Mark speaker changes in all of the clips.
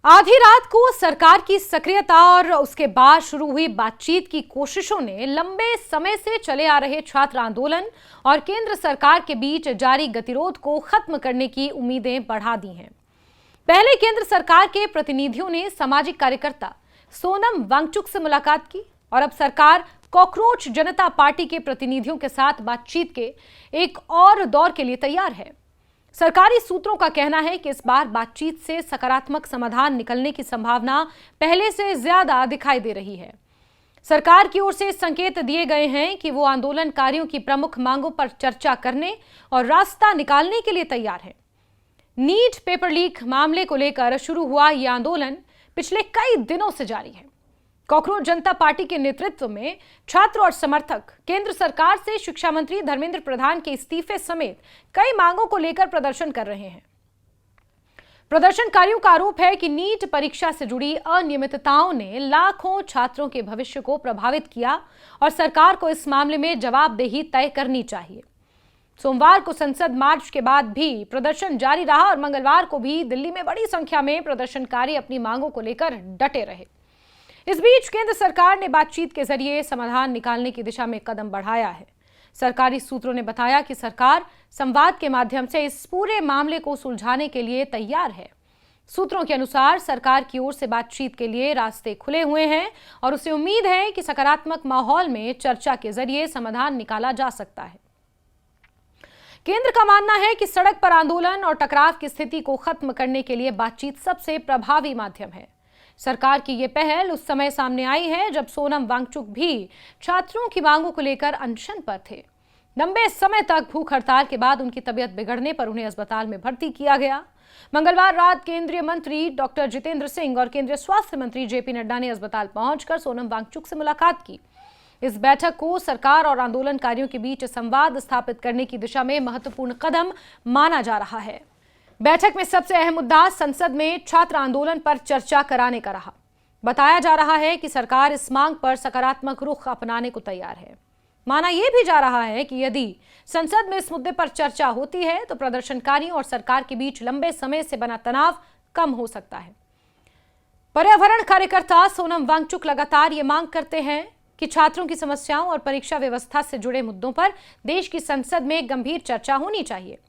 Speaker 1: आधी रात को सरकार की सक्रियता और उसके बाद शुरू हुई बातचीत की कोशिशों ने लंबे समय से चले आ रहे छात्र आंदोलन और केंद्र सरकार के बीच जारी गतिरोध को खत्म करने की उम्मीदें बढ़ा दी हैं। पहले केंद्र सरकार के प्रतिनिधियों ने सामाजिक कार्यकर्ता सोनम वांगचुक से मुलाकात की और अब सरकार कॉकरोच जनता पार्टी के प्रतिनिधियों के साथ बातचीत के एक और दौर के लिए तैयार है। सरकारी सूत्रों का कहना है कि इस बार बातचीत से सकारात्मक समाधान निकलने की संभावना पहले से ज्यादा दिखाई दे रही है। सरकार की ओर से संकेत दिए गए हैं कि वो आंदोलनकारियों की प्रमुख मांगों पर चर्चा करने और रास्ता निकालने के लिए तैयार है। नीट पेपर लीक मामले को लेकर शुरू हुआ यह आंदोलन पिछले कई दिनों से जारी है। कॉकरोच जनता पार्टी के नेतृत्व में छात्र और समर्थक केंद्र सरकार से शिक्षा मंत्री धर्मेंद्र प्रधान के इस्तीफे समेत कई मांगों को लेकर प्रदर्शन कर रहे हैं। प्रदर्शनकारियों का आरोप है कि नीट परीक्षा से जुड़ी अनियमितताओं ने लाखों छात्रों के भविष्य को प्रभावित किया और सरकार को इस मामले में जवाबदेही तय करनी चाहिए। सोमवार को संसद मार्च के बाद भी प्रदर्शन जारी रहा और मंगलवार को भी दिल्ली में बड़ी संख्या में प्रदर्शनकारी अपनी मांगों को लेकर डटे रहे। इस बीच केंद्र सरकार ने बातचीत के जरिए समाधान निकालने की दिशा में कदम बढ़ाया है। सरकारी सूत्रों ने बताया कि सरकार संवाद के माध्यम से इस पूरे मामले को सुलझाने के लिए तैयार है। सूत्रों के अनुसार सरकार की ओर से बातचीत के लिए रास्ते खुले हुए हैं और उसे उम्मीद है कि सकारात्मक माहौल में चर्चा के जरिए समाधान निकाला जा सकता है। केंद्र का मानना है कि सड़क पर आंदोलन और टकराव की स्थिति को खत्म करने के लिए बातचीत सबसे प्रभावी माध्यम है। सरकार की यह पहल उस समय सामने आई है जब सोनम वांगचुक भी छात्रों की मांगों को लेकर अनशन पर थे। लंबे समय तक भूख हड़ताल के बाद उनकी तबीयत बिगड़ने पर उन्हें अस्पताल में भर्ती किया गया। मंगलवार रात केंद्रीय मंत्री डॉक्टर जितेंद्र सिंह और केंद्रीय स्वास्थ्य मंत्री जेपी नड्डा ने अस्पताल पहुंचकर सोनम वांगचुक से मुलाकात की। इस बैठक को सरकार और आंदोलनकारियों के बीच संवाद स्थापित करने की दिशा में महत्वपूर्ण कदम माना जा रहा है। बैठक में सबसे अहम मुद्दा संसद में छात्र आंदोलन पर चर्चा कराने का रहा। बताया जा रहा है कि सरकार इस मांग पर सकारात्मक रुख अपनाने को तैयार है। माना यह भी जा रहा है कि यदि संसद में इस मुद्दे पर चर्चा होती है तो प्रदर्शनकारियों और सरकार के बीच लंबे समय से बना तनाव कम हो सकता है। पर्यावरण कार्यकर्ता सोनम वांगचुक लगातार ये मांग करते हैं कि छात्रों की समस्याओं और परीक्षा व्यवस्था से जुड़े मुद्दों पर देश की संसद में गंभीर चर्चा होनी चाहिए।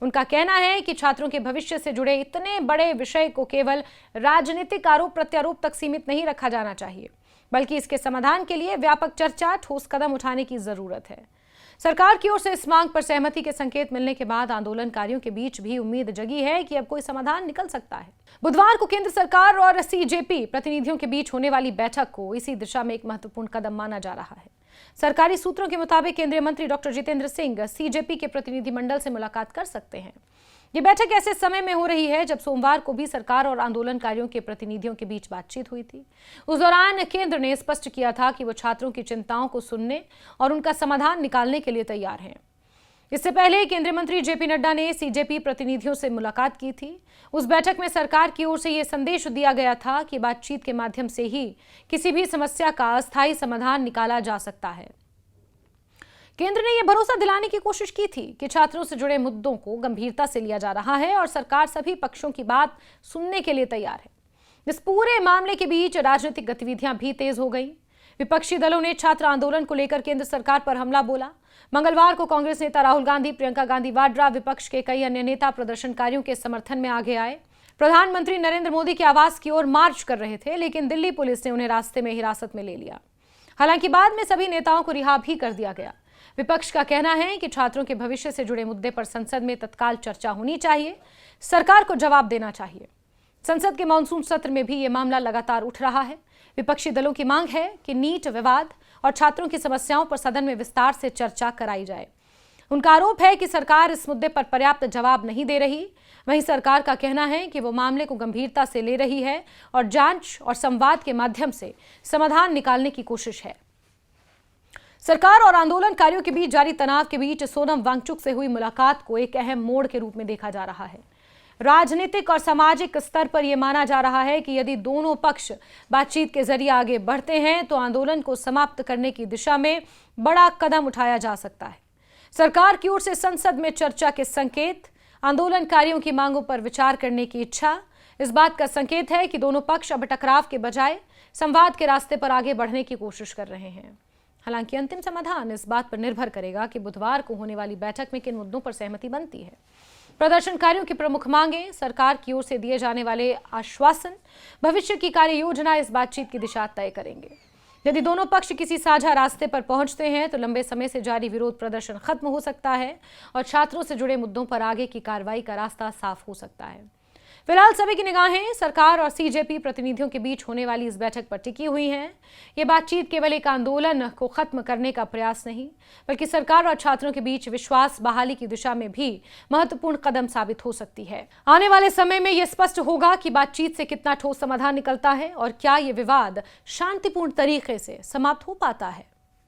Speaker 1: उनका कहना है कि छात्रों के भविष्य से जुड़े इतने बड़े विषय को केवल राजनीतिक आरोप प्रत्यारोप तक सीमित नहीं रखा जाना चाहिए, बल्कि इसके समाधान के लिए व्यापक चर्चा, ठोस कदम उठाने की जरूरत है। सरकार की ओर से इस मांग पर सहमति के संकेत मिलने के बाद आंदोलनकारियों के बीच भी उम्मीद जगी है कि अब कोई समाधान निकल सकता है। बुधवार को केंद्र सरकार और सीजेपी प्रतिनिधियों के बीच होने वाली बैठक को इसी दिशा में एक महत्वपूर्ण कदम माना जा रहा है। सरकारी सूत्रों के मुताबिक केंद्रीय मंत्री डॉक्टर जितेंद्र सिंह सीजेपी के प्रतिनिधिमंडल से मुलाकात कर सकते हैं। ये बैठक ऐसे समय में हो रही है जब सोमवार को भी सरकार और आंदोलनकारियों के प्रतिनिधियों के बीच बातचीत हुई थी। उस दौरान केंद्र ने स्पष्ट किया था कि वो छात्रों की चिंताओं को सुनने और उनका समाधान निकालने के लिए तैयार हैं। इससे पहले केंद्रीय मंत्री जेपी नड्डा ने सीजेपी प्रतिनिधियों से मुलाकात की थी। उस बैठक में सरकार की ओर से यह संदेश दिया गया था कि बातचीत के माध्यम से ही किसी भी समस्या का अस्थायी समाधान निकाला जा सकता है। केंद्र ने यह भरोसा दिलाने की कोशिश की थी कि छात्रों से जुड़े मुद्दों को गंभीरता से लिया जा रहा है और सरकार सभी पक्षों की बात सुनने के लिए तैयार है। इस पूरे मामले के बीच राजनीतिक गतिविधियां भी तेज हो गई। विपक्षी दलों ने छात्र आंदोलन को लेकर केंद्र सरकार पर हमला बोला। मंगलवार को कांग्रेस नेता राहुल गांधी, प्रियंका गांधी वाड्रा, विपक्ष के कई अन्य नेता प्रदर्शनकारियों के समर्थन में आगे आए। प्रधानमंत्री नरेंद्र मोदी के आवास की ओर मार्च कर रहे थे, लेकिन दिल्ली पुलिस ने उन्हें रास्ते में हिरासत में ले लिया। हालांकि बाद में सभी नेताओं को रिहा भी कर दिया गया। विपक्ष का कहना है कि छात्रों के भविष्य से जुड़े मुद्दे पर संसद में तत्काल चर्चा होनी चाहिए, सरकार को जवाब देना चाहिए। संसद के मानसून सत्र में भी ये मामला लगातार उठ रहा है। विपक्षी दलों की मांग है कि नीट विवाद और छात्रों की समस्याओं पर सदन में विस्तार से चर्चा कराई जाए। उनका आरोप है कि सरकार इस मुद्दे पर पर्याप्त जवाब नहीं दे रही। वहीं सरकार का कहना है कि वो मामले को गंभीरता से ले रही है और जांच और संवाद के माध्यम से समाधान निकालने की कोशिश है। सरकार और आंदोलनकारियों के बीच जारी तनाव के बीच सोनम वांगचुक से हुई मुलाकात को एक अहम मोड़ के रूप में देखा जा रहा है। राजनीतिक और सामाजिक स्तर पर यह माना जा रहा है कि यदि दोनों पक्ष बातचीत के जरिए आगे बढ़ते हैं तो आंदोलन को समाप्त करने की दिशा में बड़ा कदम उठाया जा सकता है। सरकार की ओर से संसद में चर्चा के संकेत, आंदोलनकारियों की मांगों पर विचार करने की इच्छा, इस बात का संकेत है कि दोनों पक्ष अब टकराव के बजाय संवाद के रास्ते पर आगे बढ़ने की कोशिश कर रहे हैं। हालांकि अंतिम समाधान इस बात पर निर्भर करेगा कि बुधवार को होने वाली बैठक में किन मुद्दों पर सहमति बनती है। प्रदर्शनकारियों की प्रमुख मांगें, सरकार की ओर से दिए जाने वाले आश्वासन, भविष्य की कार्य योजना इस बातचीत की दिशा तय करेंगे। यदि दोनों पक्ष किसी साझा रास्ते पर पहुंचते हैं तो लंबे समय से जारी विरोध प्रदर्शन खत्म हो सकता है और छात्रों से जुड़े मुद्दों पर आगे की कार्रवाई का रास्ता साफ हो सकता है। फिलहाल सभी की निगाहें सरकार और सीजेपी प्रतिनिधियों के बीच होने वाली इस बैठक पर टिकी हुई हैं। ये बातचीत केवल एक आंदोलन को खत्म करने का प्रयास नहीं, बल्कि सरकार और छात्रों के बीच विश्वास बहाली की दिशा में भी महत्वपूर्ण कदम साबित हो सकती है। आने वाले समय में यह स्पष्ट होगा कि बातचीत से कितना ठोस समाधान निकलता है और क्या ये विवाद शांतिपूर्ण तरीके से समाप्त हो पाता है।